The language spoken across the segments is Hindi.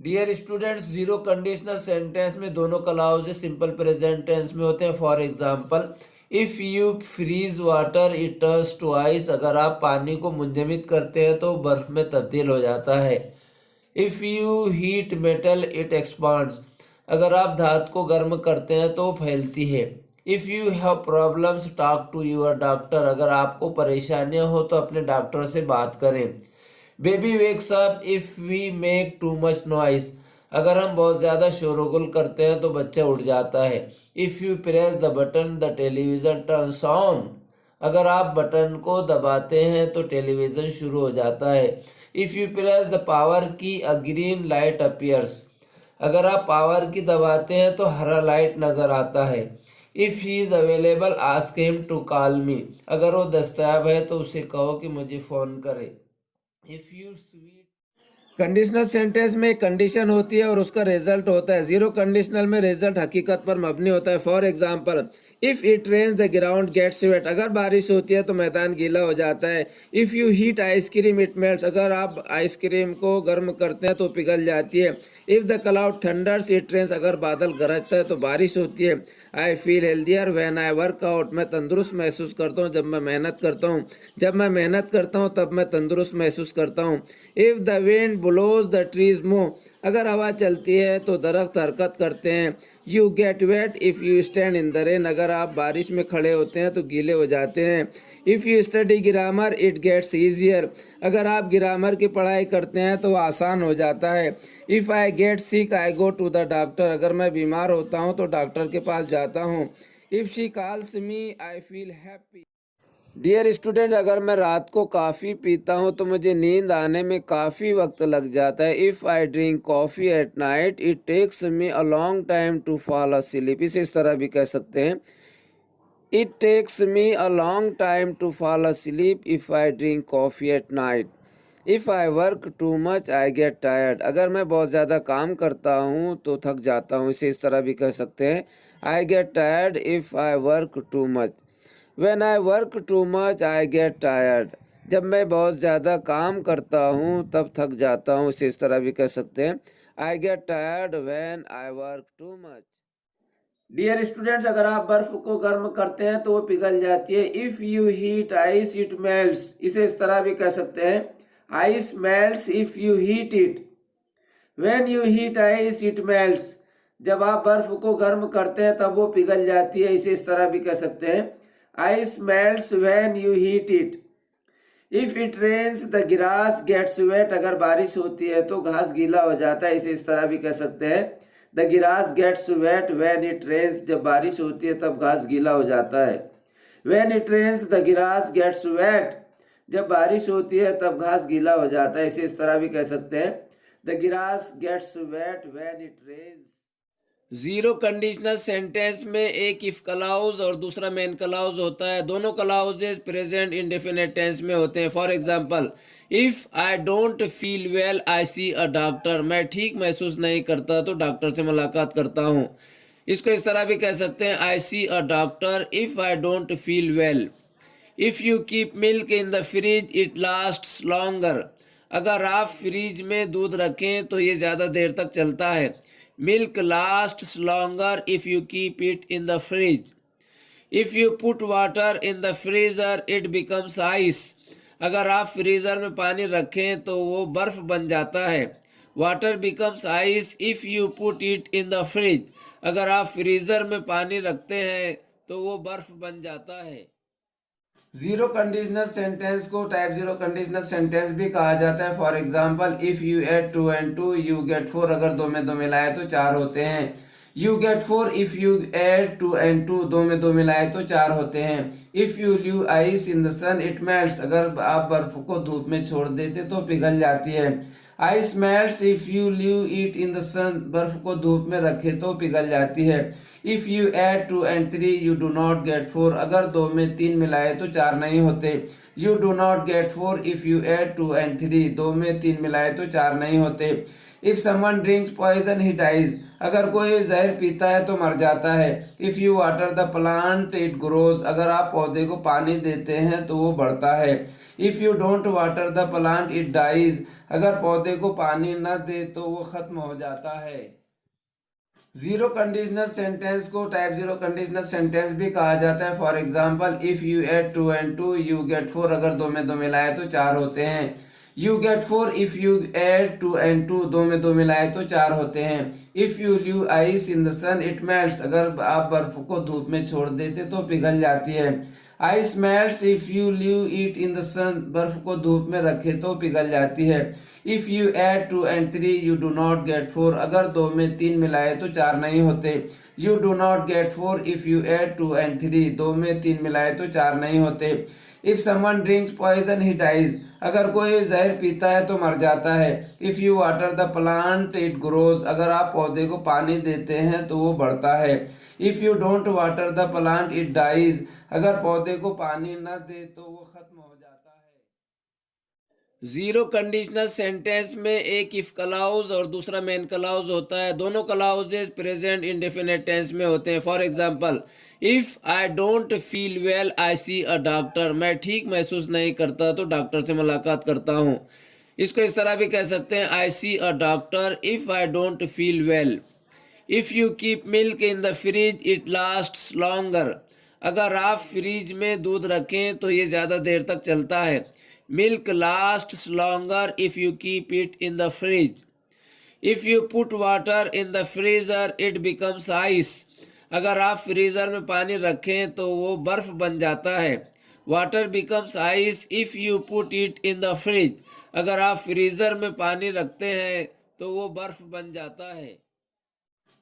Dear students, zero conditional sentence में दोनों क्लाउजेज सिंपल प्रेजेंट टेंस में होते हैं। For example, if you freeze water it turns to ice. अगर आप पानी को मुंजमद करते हैं तो बर्फ में तब्दील हो जाता है। If you heat metal it expands. अगर आप धातु को गर्म करते हैं तो फैलती है। If you have problems talk to your doctor. अगर आपको परेशानियां हो तो अपने डॉक्टर से बात करें। Baby wakes up if we make too much noise. अगर हम बहुत ज़्यादा शोरगुल करते हैं तो बच्चा उठ जाता है। If you press the button the television turns on. अगर आप बटन को दबाते हैं तो टेलीविज़न शुरू हो जाता है। If you press the power की अ ग्रीन लाइट अपीयर्स। अगर आप पावर की दबाते हैं तो हरा लाइट नज़र आता है। If he is available ask him to call me. अगर वो दस्तयाब है तो उसे कहो कि मुझे फ़ोन करे। If you sweet. Conditional sentence में एक कंडीशन होती है और उसका रिजल्ट होता है। जीरो कंडीशनल में रिजल्ट हकीकत पर मबनी होता है। For example, if it rains the ground gets wet. अगर बारिश होती है तो मैदान गीला हो जाता है। If you heat ice cream it melts. अगर आप आइसक्रीम को गर्म करते हैं तो पिघल जाती है। If the cloud thunders it rains. अगर बादल गरजता है तो बारिश होती है। I feel healthier when I work out. मैं तंदुरुस्त महसूस करता हूँ जब मैं मेहनत करता हूँ। जब मैं मेहनत करता हूँ तब मैं तंदुरुस्त महसूस करता हूँ। If the wind blows the trees move. अगर हवा चलती है तो दरख्त हरकत करते हैं। You get wet if you stand in the rain. अगर आप बारिश में खड़े होते हैं तो गीले हो जाते हैं। If you study grammar it gets easier. अगर आप ग्रामर की पढ़ाई करते हैं तो आसान हो जाता है। If I get sick I go to the doctor. अगर मैं बीमार होता हूँ तो डॉक्टर के पास जाता हूँ। If she calls me I feel happy. Dear student, अगर मैं रात को कॉफ़ी पीता हूँ तो मुझे नींद आने में काफ़ी वक्त लग जाता है। If I drink coffee at night it takes me a long time to fall asleep। इसे इस तरह भी कह सकते हैं, it takes me a long time to fall asleep if I drink coffee at night. If I work too much I get tired. अगर मैं बहुत ज़्यादा काम करता हूँ तो थक जाता हूँ। इसे इस तरह भी कह सकते हैं, I get tired if I work too much. When I work too much I get tired. जब मैं बहुत ज़्यादा काम करता हूँ तब थक जाता हूँ। इसे इस तरह भी कह सकते हैं, I get tired when I work too much. Dear students, अगर आप बर्फ को गर्म करते हैं तो वो पिघल जाती है। If you heat ice it melts. इसे इस तरह भी कह सकते हैं, ice melts if you heat it. When you heat ice it melts. जब आप बर्फ को गर्म करते हैं तब वो पिघल जाती है। इसे इस तरह भी कह सकते हैं, ice melts when you heat it. If it rains the grass gets wet. अगर बारिश होती है तो घास गीला हो जाता है। इसे इस तरह भी कह सकते हैं, the grass gets wet when it rains. जब बारिश होती है तब घास गीला हो जाता है। When it rains the grass gets wet. जब बारिश होती है तब घास गीला हो जाता है। इसे इस तरह भी कह सकते हैं, the grass gets wet when it rains. Zero conditional sentence में एक इफ क्लाउज और दूसरा मेन क्लाउज होता है। दोनों क्लाउजेज प्रेजेंट इंडेफिनिट टेंस में होते हैं। For example, if I don't feel well I see a doctor. मैं ठीक महसूस नहीं करता तो डॉक्टर से मुलाकात करता हूँ। इसको इस तरह भी कह सकते हैं, I see a doctor if I don't feel well. If you keep milk in the fridge it lasts longer. अगर आप फ्रिज में दूध रखें तो ये ज़्यादा देर तक चलता है। Milk lasts longer if you keep it in the fridge. If you put water in the freezer it becomes ice. अगर आप फ्रीज़र में पानी रखें तो वो बर्फ़ बन जाता है। Water becomes ice if you put it in the fridge. अगर आप फ्रीज़र में पानी रखते हैं तो वो बर्फ़ बन जाता है। जीरो कंडीशनल सेंटेंस को टाइप जीरो कंडीशनल सेंटेंस भी कहा जाता है। For example, if you add two and two you get four. अगर दो में दो मिलाए तो चार होते हैं। You get four if you add two and two. दो में दो मिलाए तो चार होते हैं। If you leave ice in the sun it melts. अगर आप बर्फ को धूप में छोड़ देते तो पिघल जाती है। Ice melts if you leave it in the sun. बर्फ को धूप में रखे तो पिघल जाती है। If you add two and three you do not get four. अगर दो में तीन मिलाए तो चार नहीं होते। You do not get four if you add two and three. दो में तीन मिलाए तो चार नहीं होते। If someone drinks poison he dies, अगर कोई जहर पीता है तो मर जाता है। If you water the plant it grows, अगर आप पौधे को पानी देते हैं तो वो बढ़ता है। If you don't water the plant it dies, अगर पौधे को पानी न दे तो वो खत्म हो जाता है। जीरो कंडीशनल सेंटेंस को टाइप जीरो कंडीशनल सेंटेंस भी कहा जाता है। For example, if you add 2 and 2 you get 4, अगर दो में दो मिलाए तो चार होते हैं। You get 4 if you add 2 and 2, दो में दो मिलाए तो चार होते हैं। If you leave ice in the sun it melts, अगर आप बर्फ को धूप में छोड़ देते तो पिघल जाती है। Ice melts if you leave it in the sun, बर्फ को धूप में रखे तो पिघल जाती है। If you add 2 and 3 you do not get 4, अगर दो में तीन मिलाए तो चार नहीं होते। You do not get 4 if you add 2 and 3, दो में तीन मिलाए तो चार नहीं होते। If someone drinks poison he dies, अगर कोई जहर पीता है तो मर जाता है। If you water the plant it grows, अगर आप पौधे को पानी देते हैं तो वो बढ़ता है। If you don't water the plant it dies, अगर पौधे को पानी न दे तो वो खत्म हो जाता है। जीरो कंडीशनल सेंटेंस में एक इफ क्लॉज और दूसरा मेन क्लॉज होता है। दोनों क्लॉजेज प्रेजेंट इंडेफिनिट टेंस में होते हैं। For example, if I don't feel well I see a doctor, मैं ठीक महसूस नहीं करता तो डॉक्टर से मुलाकात करता हूँ। इसको इस तरह भी कह सकते हैं, I see a doctor if I don't feel well. If you keep milk in the fridge it lasts longer, अगर आप फ्रिज में दूध रखें तो ये ज़्यादा देर तक चलता है। Milk lasts longer if you keep it in the fridge. If you put water in the freezer it becomes ice, अगर आप फ्रीज़र में पानी रखें तो वो बर्फ़ बन जाता है। Water becomes ice if you put it in the fridge, अगर आप फ्रीज़र में पानी रखते हैं तो वो बर्फ़ बन जाता है।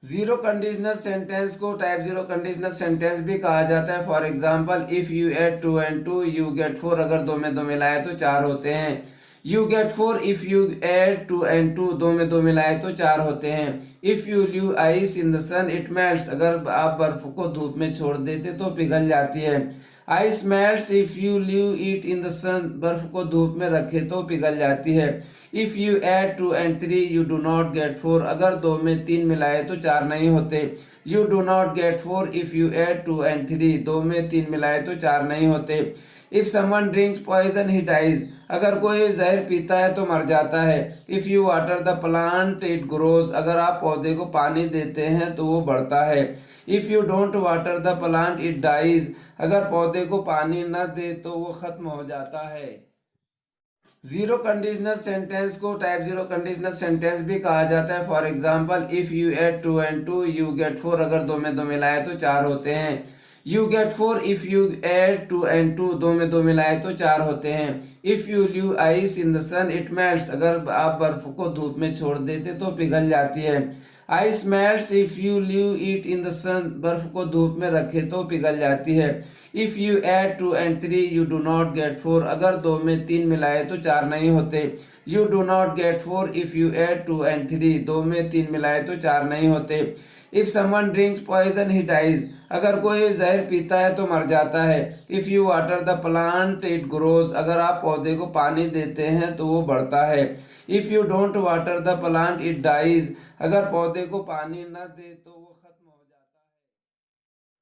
जीरो कंडीशनल सेंटेंस को टाइप जीरो कंडीशनल सेंटेंस भी कहा जाता है। For example, if you add 2 and 2 you get 4, अगर दो में दो मिलाए तो चार होते हैं। You get 4 if you add 2 and 2, दो में दो मिलाए तो चार होते हैं। If you leave ice in the sun it melts, अगर आप बर्फ को धूप में छोड़ देते तो पिघल जाती है। Ice melts if you leave it in the sun, बर्फ को धूप में रखे तो पिघल जाती है। If you add 2 and 3 you do not get 4, अगर दो में तीन मिलाए तो चार नहीं होते। You do not get 4 if you add 2 and 3, दो में तीन मिलाए तो चार नहीं होते। If someone drinks poison he dies, अगर कोई जहर पीता है तो मर जाता है। If you water the plant it grows, अगर आप पौधे को पानी देते हैं तो वो बढ़ता है। If you don't water the plant it dies, अगर पौधे को पानी न दे तो वो खत्म हो जाता है। जीरो कंडीशनल सेंटेंस को टाइप जीरो कंडीशनल सेंटेंस भी कहा जाता है। For example, if you add 2 and 2 you get 4, अगर दो में दो मिलाए तो चार होते हैं। You get 4 if you add 2 and 2, दो में दो मिलाए तो चार होते हैं। If you leave ice in the sun it melts, अगर आप बर्फ को धूप में छोड़ देते तो पिघल जाती है। Ice melts if you leave it in the sun, बर्फ को धूप में रखे तो पिघल जाती है। If you add 2 and 3 you do not get 4, अगर दो में तीन मिलाए तो चार नहीं होते। You do not get 4 if you add 2 and 3, दो में तीन मिलाए तो चार नहीं होते। If someone drinks poison he dies, अगर कोई जहर पीता है तो मर जाता है। If you water the plant it grows, अगर आप पौधे को पानी देते हैं तो वो बढ़ता है। If you don't water the plant it dies, अगर पौधे को पानी न दे तो